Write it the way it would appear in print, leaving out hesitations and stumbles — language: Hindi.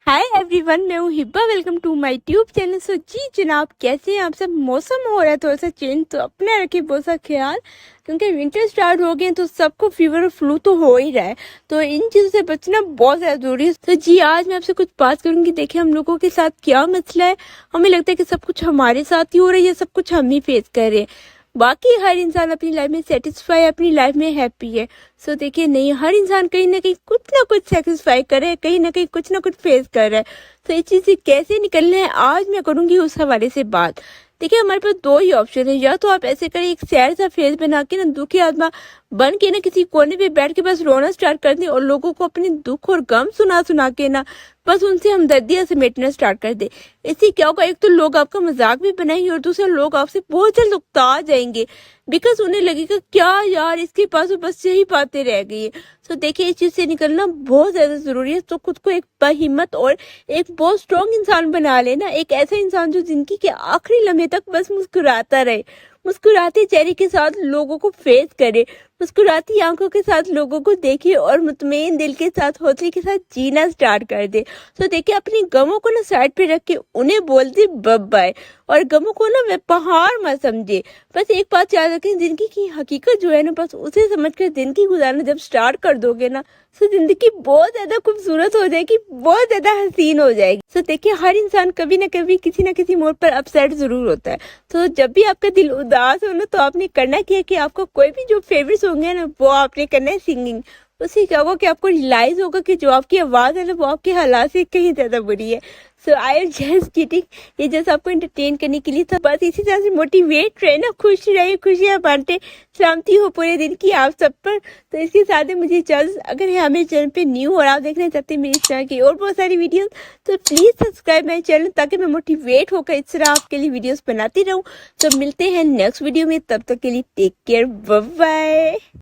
हाय एवरीवन, मैं हूँ Hibba. Welcome to my tube channel. So जी जनाब, कैसे हैं आप सब? मौसम हो रहा है थोड़ा सा चेंज, तो अपना रखिए बहुत सा ख्याल, क्योंकि विंटर स्टार्ट हो गए हैं तो सबको फीवर और फ्लू तो हो ही रहा है। तो इन चीज़ों से बचना बहुत ज़्यादा जरूरी है। तो जी आज मैं आपसे कुछ बात करूंगी। देखिए हम लोगों के साथ क्या मसला है, हमें लगता है कि सब कुछ हमारे साथ ही हो रहा है या सब कुछ हम ही फेस कर रहे हैं। बाकी हर इंसान अपनी लाइफ में सेटिस्फाई, अपनी लाइफ में हैप्पी है। सो देखिए नहीं, हर इंसान कहीं ना कहीं कुछ ना कुछ सेटिस्फाई कर रहा है, कहीं ना कहीं कुछ ना कुछ फेस कर रहा है। तो इस चीज से कैसे निकलना है आज मैं करूंगी उस हवाले से बात। देखिए हमारे पास दो ही ऑप्शन है, या तो आप ऐसे करें, एक सैड सा फेस बना के ना, दुखी आत्मा बन के ना किसी कोने पे बैठ के बस रोना स्टार्ट कर दें और लोगों को अपने दुख और गम सुना सुना के ना बस उनसे हमदर्दियां समेटना स्टार्ट कर दे। इससे क्या होगा, एक तो लोग आपका मजाक भी बनाएंगे और दूसरे लोग आपसे बहुत जल्द उकता जाएंगे, बिकॉज उन्हें लगेगा क्या यार इसके पास तो बस यही बातें रह गई है। तो देखिए इस चीज से निकलना बहुत ज्यादा जरूरी है। तो खुद को एक बहिम्मत और एक बहुत स्ट्रॉन्ग इंसान बना लेना, एक ऐसा इंसान जो जिंदगी के आखिरी लम्हे तक बस मुस्कुराता रहे, मुस्कुराते चेहरे के साथ लोगों को फेस करे, मुस्कुराती आंखों के साथ लोगों को देखे और मुतमईन दिल के साथ, हौसले के साथ जीना स्टार्ट कर दे। तो देखिए अपने गमों को ना साइड पे रख के उन्हें बोल दे बाय, और गमों को ना वे पहाड़ मत समझे। बस एक बात याद रखें, जिंदगी की हकीकत जो है ना, बस उसे समझकर जिंदगी गुजारना जब स्टार्ट कर दोगे ना, तो जिंदगी बहुत ज्यादा खूबसूरत हो जाएगी, बहुत ज्यादा हसीन हो जाएगी। तो देखिए हर इंसान कभी ना कभी किसी ना किसी मोड़ पर अपसेट जरूर होता है। तो जब भी आपका दिल उदास हो ना, तो आपने करना क्या है कि आपको कोई भी जो फेवरेट सॉन्ग है ना, वो आपने करना है सिंगिंग। उससे क्या होगा कि आपको रियलाइज होगा कि जो आपकी आवाज है ना, वो आपके हालात से कहीं ज्यादा बुरी है। सो आई एम जस्ट किडिंग, ये जस्ट आपको एंटरटेन करने के लिए था। बस इसी तरह से मोटिवेट रहे ना, खुश रहे, खुशियां बांटे, सलामती हो पूरे दिन की आप सब पर। तो इसके साथ ही मुझे इजाजत। अगर ये हमें चैनल पे न्यू और आप देखना चाहते हैं मेरी इस तरह की और बहुत सारी वीडियोस, तो प्लीज सब्सक्राइब माई चैनल, ताकि मैं मोटिवेट होकर इस तरह आपके लिए वीडियोस बनाती रहूं। तो मिलते हैं नेक्स्ट वीडियो में, तब तक के लिए टेक केयर, बाय बाय।